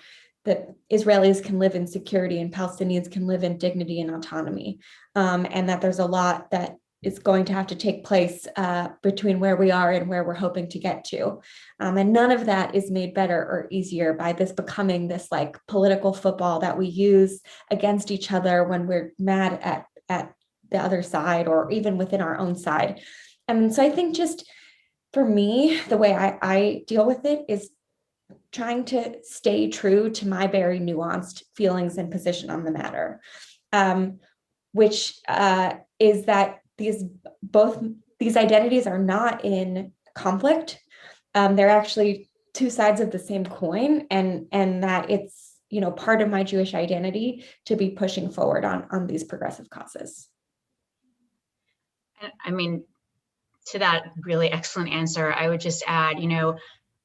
the Israelis can live in security and Palestinians can live in dignity and autonomy. And that there's a lot that is going to have to take place between where we are and where we're hoping to get to. And none of that is made better or easier by this becoming this like political football that we use against each other when we're mad at the other side or even within our own side. And so I think just for me, the way I deal with it is trying to stay true to my very nuanced feelings and position on the matter, which is that these identities are not in conflict. They're actually two sides of the same coin, and that it's part of my Jewish identity to be pushing forward on these progressive causes. I mean, to that really excellent answer, I would just add,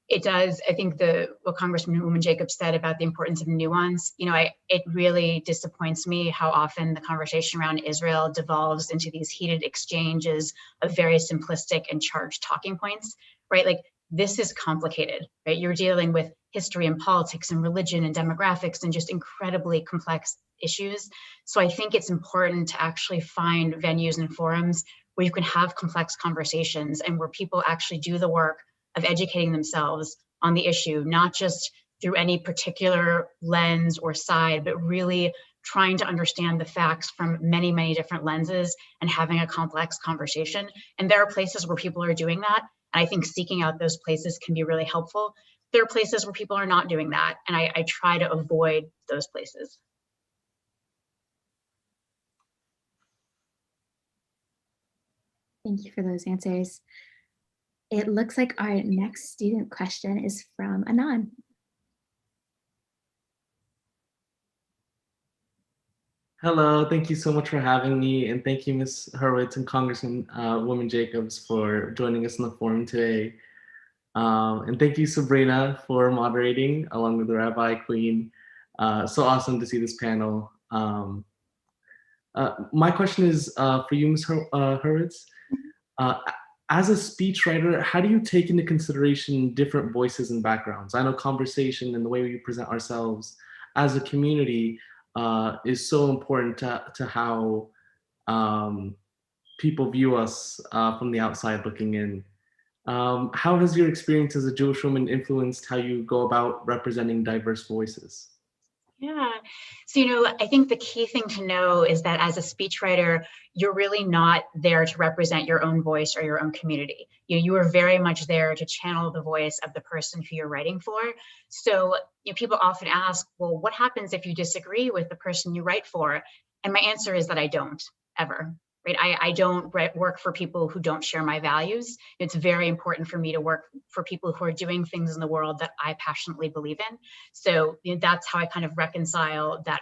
it does, I think what Congresswoman Jacobs said about the importance of nuance, it really disappoints me how often the conversation around Israel devolves into these heated exchanges of very simplistic and charged talking points, right? Like, this is complicated, right? You're dealing with history and politics and religion and demographics and just incredibly complex issues. So I think it's important to actually find venues and forums where you can have complex conversations and where people actually do the work of educating themselves on the issue, not just through any particular lens or side, but really trying to understand the facts from many, many different lenses and having a complex conversation. And there are places where people are doing that. And I think seeking out those places can be really helpful. There are places where people are not doing that. And I try to avoid those places. Thank you for those answers. It looks like our next student question is from Anon. Hello, thank you so much for having me, and thank you, Ms. Hurwitz and Congresswoman Jacobs for joining us in the forum today. And thank you, Sabrina, for moderating along with the Rabbi Queen. So awesome to see this panel. My question is for you, Ms. Hurwitz. As a speechwriter, how do you take into consideration different voices and backgrounds? I know conversation and the way we present ourselves as a community is so important to how people view us from the outside looking in. How has your experience as a Jewish woman influenced how you go about representing diverse voices? Yeah. So, I think the key thing to know is that as a speechwriter, you're really not there to represent your own voice or your own community. You are very much there to channel the voice of the person who you're writing for. So, people often ask, well, what happens if you disagree with the person you write for? And my answer is that I don't ever. Right? I don't work for people who don't share my values. It's very important for me to work for people who are doing things in the world that I passionately believe in. So that's how I kind of reconcile that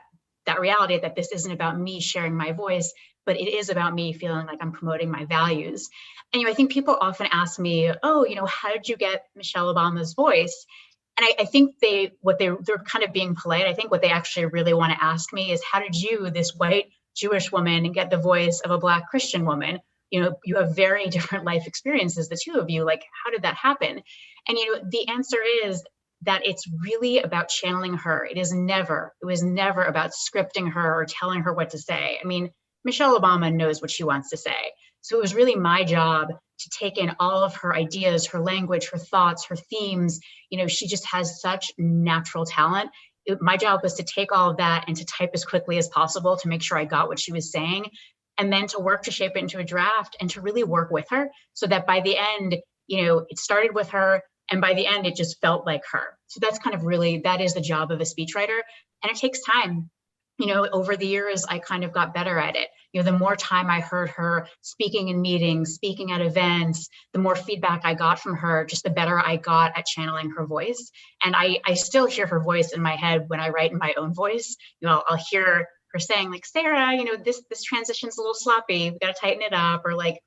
reality that this isn't about me sharing my voice, but it is about me feeling like I'm promoting my values. And I think people often ask me, oh, how did you get Michelle Obama's voice? And I think they're kind of being polite. I think what they actually really want to ask me is, how did you, this white Jewish woman, get the voice of a Black Christian woman? You have very different life experiences, the two of you. Like, how did that happen? And the answer is that it's really about channeling her. It was never about scripting her or telling her what to say. I mean, Michelle Obama knows what she wants to say. So it was really my job to take in all of her ideas, her language, her thoughts, her themes. She just has such natural talent. My job was to take all of that and to type as quickly as possible to make sure I got what she was saying, and then to work to shape it into a draft and to really work with her so that by the end, it started with her, and by the end, it just felt like her. So that's kind of that is the job of a speechwriter, and it takes time. Over the years, I kind of got better at it. The more time I heard her speaking in meetings, speaking at events, the more feedback I got from her, just the better I got at channeling her voice. And I still hear her voice in my head when I write in my own voice. I'll hear her saying, like, Sarah, this transition's a little sloppy. We got to tighten it up, or like,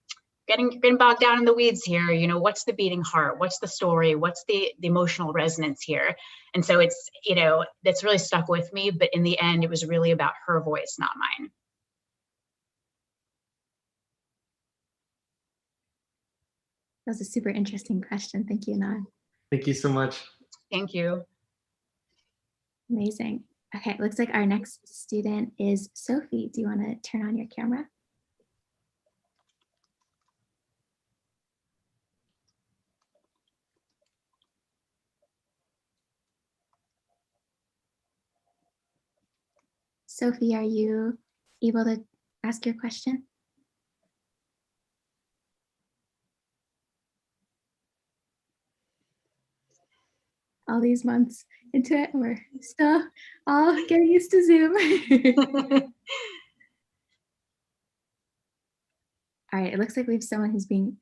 getting bogged down in the weeds here. What's the beating heart? What's the story? What's the emotional resonance here? And so it's, that's really stuck with me. But in the end, it was really about her voice, not mine. That was a super interesting question. Thank you, Anand. Thank you so much. Thank you. Amazing. Okay, looks like our next student is Sophie. Do you want to turn on your camera? Sophie, are you able to ask your question? All these months into it, we're still all getting used to Zoom. All right, it looks like we have someone who's being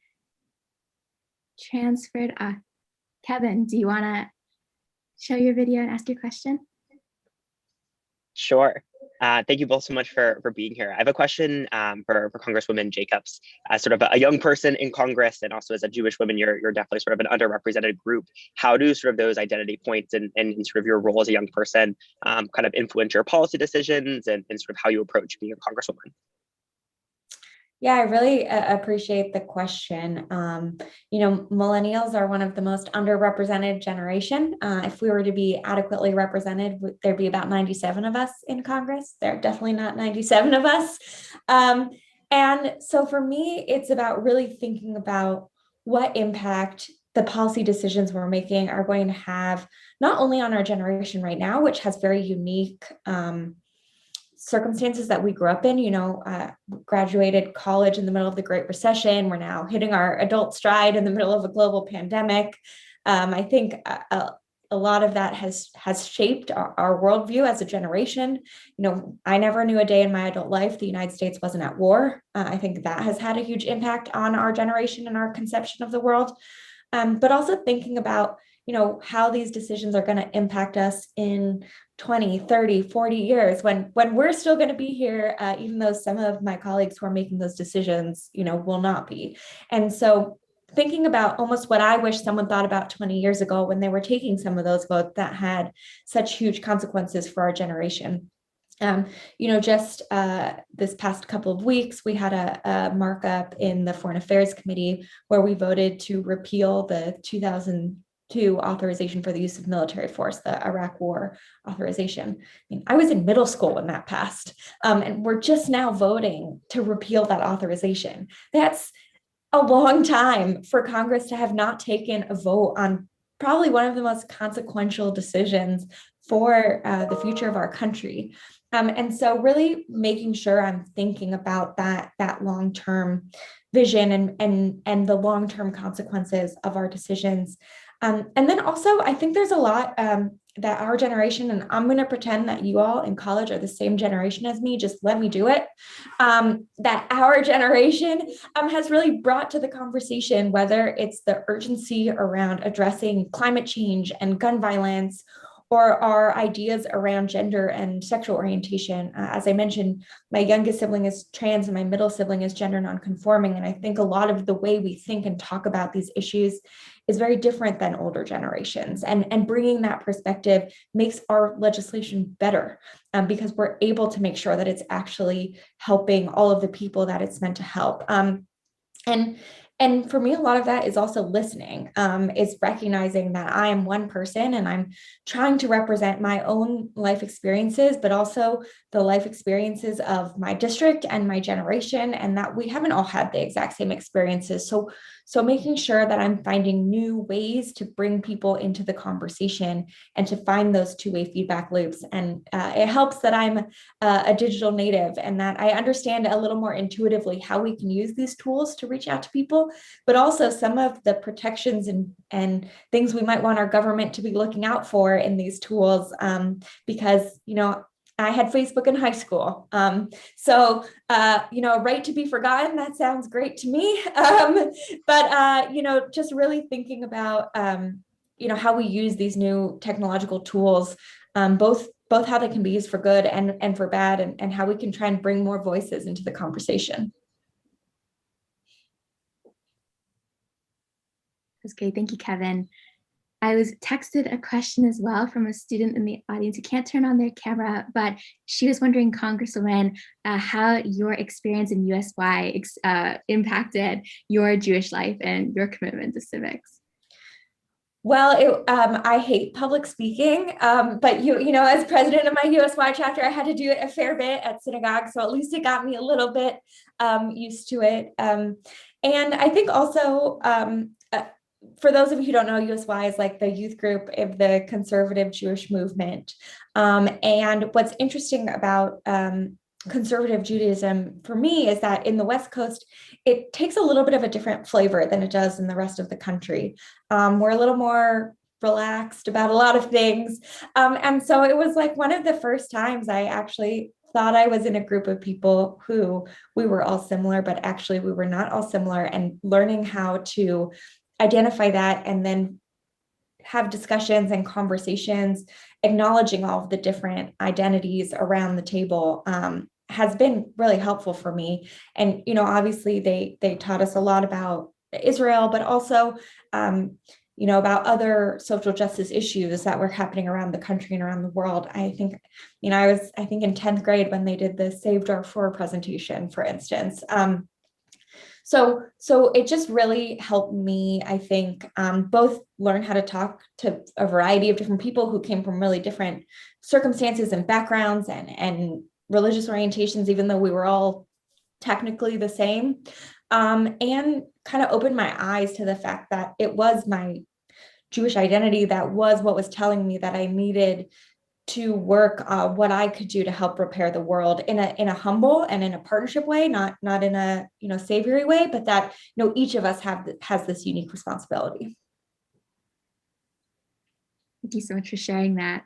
transferred. Kevin, do you want to show your video and ask your question? Sure. Thank you both so much for being here. I have a question for Congresswoman Jacobs. As sort of a young person in Congress, and also as a Jewish woman, you're definitely sort of an underrepresented group. How do sort of those identity points and sort of your role as a young person kind of influence your policy decisions and sort of how you approach being a Congresswoman? Yeah, I really appreciate the question. Millennials are one of the most underrepresented generation. If we were to be adequately represented, there'd be about 97 of us in Congress. There are definitely not 97 of us. And so for me, it's about really thinking about what impact the policy decisions we're making are going to have, not only on our generation right now, which has very unique circumstances that we grew up in, graduated college in the middle of the Great Recession. We're now hitting our adult stride in the middle of a global pandemic. I think a lot of that has shaped our worldview as a generation. I never knew a day in my adult life the United States wasn't at war. I think that has had a huge impact on our generation and our conception of the world. But also thinking about how these decisions are going to impact us in 20, 30, 40 years when we're still going to be here, even though some of my colleagues who are making those decisions, will not be. And so thinking about almost what I wish someone thought about 20 years ago when they were taking some of those votes that had such huge consequences for our generation. Just this past couple of weeks, we had a markup in the Foreign Affairs Committee where we voted to repeal the 2002 authorization for the use of military force, the Iraq War authorization. I mean, I was in middle school when that passed, and we're just now voting to repeal that authorization. That's a long time for Congress to have not taken a vote on probably one of the most consequential decisions for the future of our country. And so really making sure I'm thinking about that long-term vision and the long-term consequences of our decisions. And then also, I think there's a lot that our generation, and I'm going to pretend that you all in college are the same generation as me, just let me do it, that our generation has really brought to the conversation, whether it's the urgency around addressing climate change and gun violence, or our ideas around gender and sexual orientation. As I mentioned, my youngest sibling is trans and my middle sibling is gender nonconforming. And I think a lot of the way we think and talk about these issues is very different than older generations. And bringing that perspective makes our legislation better because we're able to make sure that it's actually helping all of the people that it's meant to help. And for me, a lot of that is also listening, is recognizing that I am one person and I'm trying to represent my own life experiences, but also the life experiences of my district and my generation, and that we haven't all had the exact same experiences. So making sure that I'm finding new ways to bring people into the conversation and to find those two-way feedback loops. And it helps that I'm a digital native and that I understand a little more intuitively how we can use these tools to reach out to people, but also some of the protections and things we might want our government to be looking out for in these tools, because, I had Facebook in high school. Right to be forgotten, that sounds great to me. But just really thinking about, how we use these new technological tools, both how they can be used for good and for bad, and how we can try and bring more voices into the conversation. That's great. Thank you, Kevin. I was texted a question as well from a student in the audience who can't turn on their camera, but she was wondering, Congresswoman, how your experience in USY impacted your Jewish life and your commitment to civics. Well, I hate public speaking, but as president of my USY chapter, I had to do it a fair bit at synagogue, so at least it got me a little bit used to it. And I think also, for those of you who don't know, USY is like the youth group of the conservative Jewish movement. And what's interesting about conservative Judaism for me is that in the West Coast, it takes a little bit of a different flavor than it does in the rest of the country. We're a little more relaxed about a lot of things. And so it was like one of the first times I actually thought I was in a group of people who we were all similar, but actually we were not all similar, and learning how to identify that and then have discussions and conversations, acknowledging all of the different identities around the table has been really helpful for me. And, obviously they taught us a lot about Israel, but also, about other social justice issues that were happening around the country and around the world. I think, I was in 10th grade when they did the Save Darfur presentation, for instance. So it just really helped me, I think, both learn how to talk to a variety of different people who came from really different circumstances and backgrounds and religious orientations, even though we were all technically the same, and kind of opened my eyes to the fact that it was my Jewish identity that was what was telling me that I needed to work what I could do to help repair the world in a humble and in a partnership way, not in a savory way, but that each of us has this unique responsibility. Thank you so much for sharing that.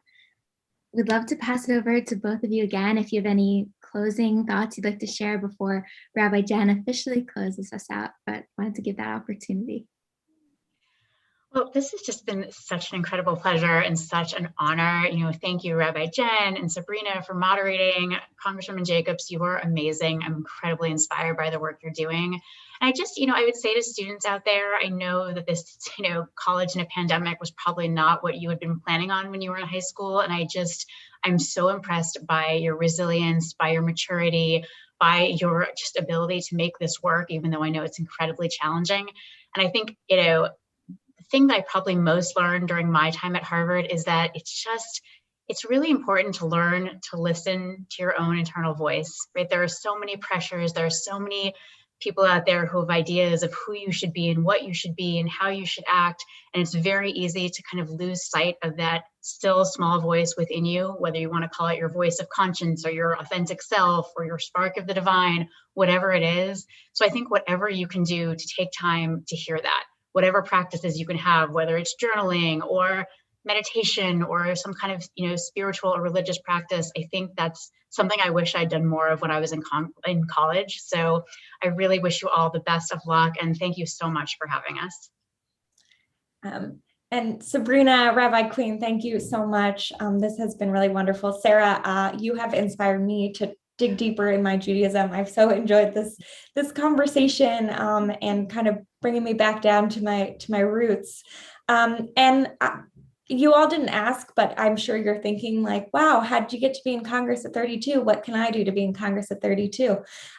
We'd love to pass it over to both of you again if you have any closing thoughts you'd like to share before Rabbi Jen officially closes us out, but wanted to give that opportunity. Well, this has just been such an incredible pleasure and such an honor. Thank you, Rabbi Jen and Sabrina, for moderating. Congresswoman Jacobs, you are amazing. I'm incredibly inspired by the work you're doing. And I just, I would say to students out there, I know that this, college in a pandemic was probably not what you had been planning on when you were in high school. And I'm so impressed by your resilience, by your maturity, by your just ability to make this work, even though I know it's incredibly challenging. And I think, the thing that I probably most learned during my time at Harvard is that it's really important to learn to listen to your own internal voice, right? There are so many pressures. There are so many people out there who have ideas of who you should be and what you should be and how you should act. And it's very easy to kind of lose sight of that still small voice within you, whether you want to call it your voice of conscience or your authentic self or your spark of the divine, whatever it is. So I think whatever you can do to take time to hear that, whatever practices you can have, whether it's journaling or meditation or some kind of spiritual or religious practice, I think that's something I wish I'd done more of when I was in college. So I really wish you all the best of luck, and thank you so much for having us. And Sabrina, Rabbi Queen, thank you so much. This has been really wonderful. Sarah, you have inspired me to dig deeper in my Judaism. I've so enjoyed this conversation and kind of bringing me back down to my roots. You all didn't ask, but I'm sure you're thinking like, wow, how did you get to be in Congress at 32? What can I do to be in Congress at 32?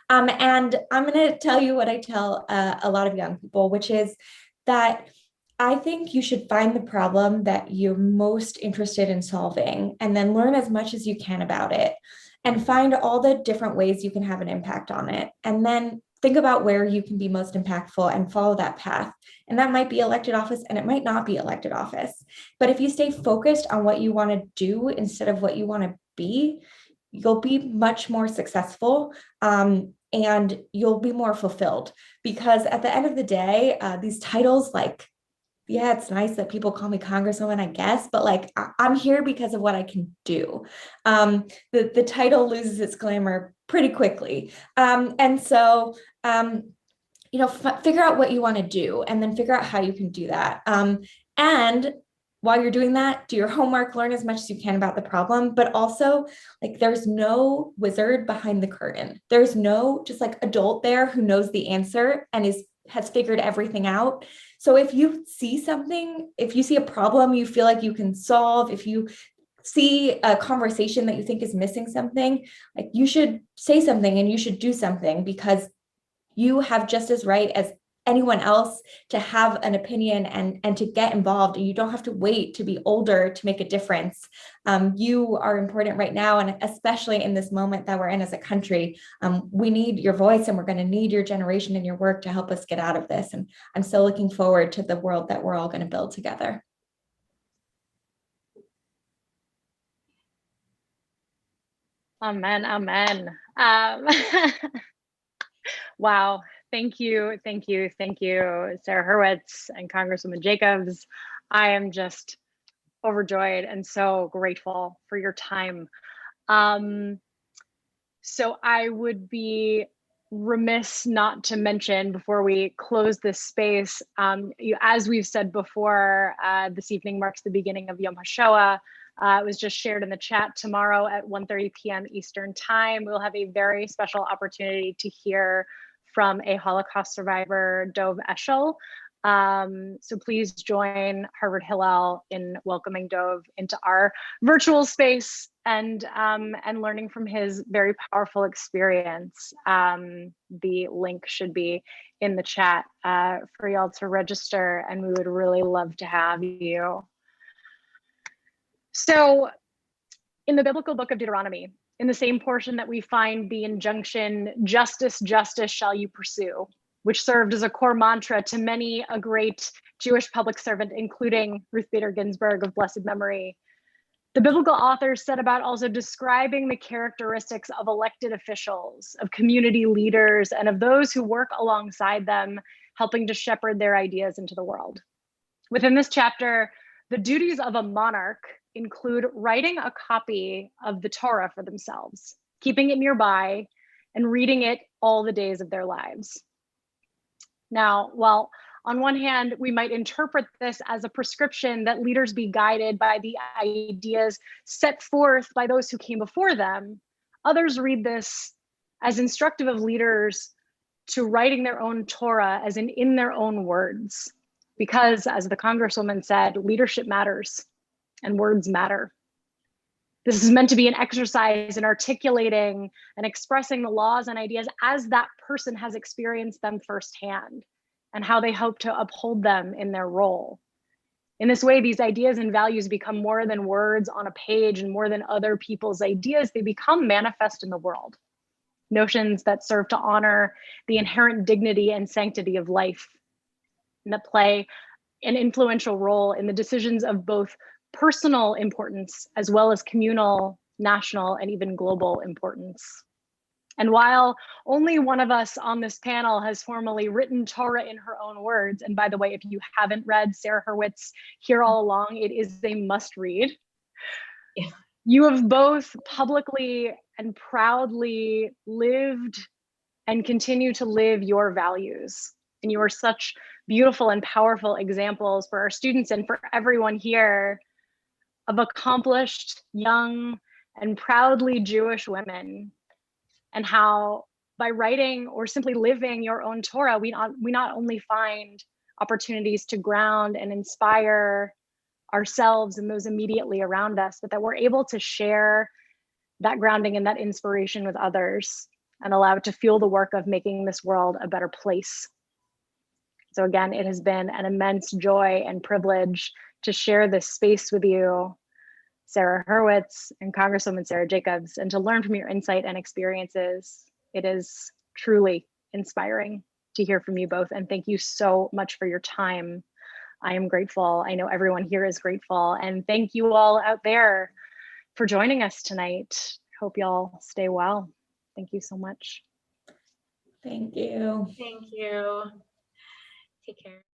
And I'm going to tell you what I tell a lot of young people, which is that I think you should find the problem that you're most interested in solving and then learn as much as you can about it and find all the different ways you can have an impact on it. And then think about where you can be most impactful and follow that path. And that might be elected office and it might not be elected office. But if you stay focused on what you want to do instead of what you want to be, you'll be much more successful and you'll be more fulfilled. Because at the end of the day, these titles yeah, it's nice that people call me Congresswoman, I guess, but I'm here because of what I can do. The title loses its glamour pretty quickly. And so, figure out what you want to do and then figure out how you can do that. And while you're doing that, do your homework, learn as much as you can about the problem, but also there's no wizard behind the curtain. There's no just adult there who knows the answer and has figured everything out. So if you see something, if you see a problem you feel like you can solve, if you see a conversation that you think is missing something, you should say something and you should do something because you have just as right as anyone else to have an opinion and to get involved. And you don't have to wait to be older to make a difference. You are important right now, and especially in this moment that we're in as a country. We need your voice and we're going to need your generation and your work to help us get out of this. And I'm so looking forward to the world that we're all going to build together. Amen, amen. Wow. Thank you, Sarah Hurwitz and Congresswoman Jacobs. I am just overjoyed and so grateful for your time. So I would be remiss not to mention before we close this space, as we've said before, this evening marks the beginning of Yom HaShoah. It was just shared in the chat. Tomorrow at 1:30 p.m. Eastern Time, we'll have a very special opportunity to hear from a Holocaust survivor, Dov Eshel. So please join Harvard Hillel in welcoming Dov into our virtual space and learning from his very powerful experience. The link should be in the chat for y'all to register, and we would really love to have you. So in the biblical book of Deuteronomy, in the same portion that we find the injunction, justice, justice shall you pursue, which served as a core mantra to many a great Jewish public servant, including Ruth Bader Ginsburg of blessed memory. The biblical authors set about also describing the characteristics of elected officials, of community leaders, and of those who work alongside them, helping to shepherd their ideas into the world. Within this chapter, the duties of a monarch include writing a copy of the Torah for themselves, keeping it nearby, and reading it all the days of their lives. Now, while On one hand, we might interpret this as a prescription that leaders be guided by the ideas set forth by those who came before them. Others read this as instructive of leaders to writing their own Torah as in their own words. Because, as the Congresswoman said, leadership matters and words matter. This is meant to be an exercise in articulating and expressing the laws and ideas as that person has experienced them firsthand and how they hope to uphold them in their role. In this way, these ideas and values become more than words on a page and more than other people's ideas. They become manifest in the world. Notions that serve to honor the inherent dignity and sanctity of life, and that play an influential role in the decisions of both personal importance as well as communal, national, and even global importance. And while only one of us on this panel has formally written Torah in her own words, and by the way, if you haven't read Sarah Hurwitz Here All Along, it is a must read. Yeah. You have both publicly and proudly lived and continue to live your values. And you are such beautiful and powerful examples for our students and for everyone here of accomplished, young, and proudly Jewish women, and how by writing or simply living your own Torah, we not only find opportunities to ground and inspire ourselves and those immediately around us, but that we're able to share that grounding and that inspiration with others and allow it to fuel the work of making this world a better place. So again, it has been an immense joy and privilege to share this space with you, Sarah Hurwitz and Congresswoman Sara Jacobs, and to learn from your insight and experiences. It is truly inspiring to hear from you both, and thank you so much for your time. I am grateful. I know everyone here is grateful, and thank you all out there for joining us tonight. Hope y'all stay well. Thank you so much. Thank you. Thank you. Take care.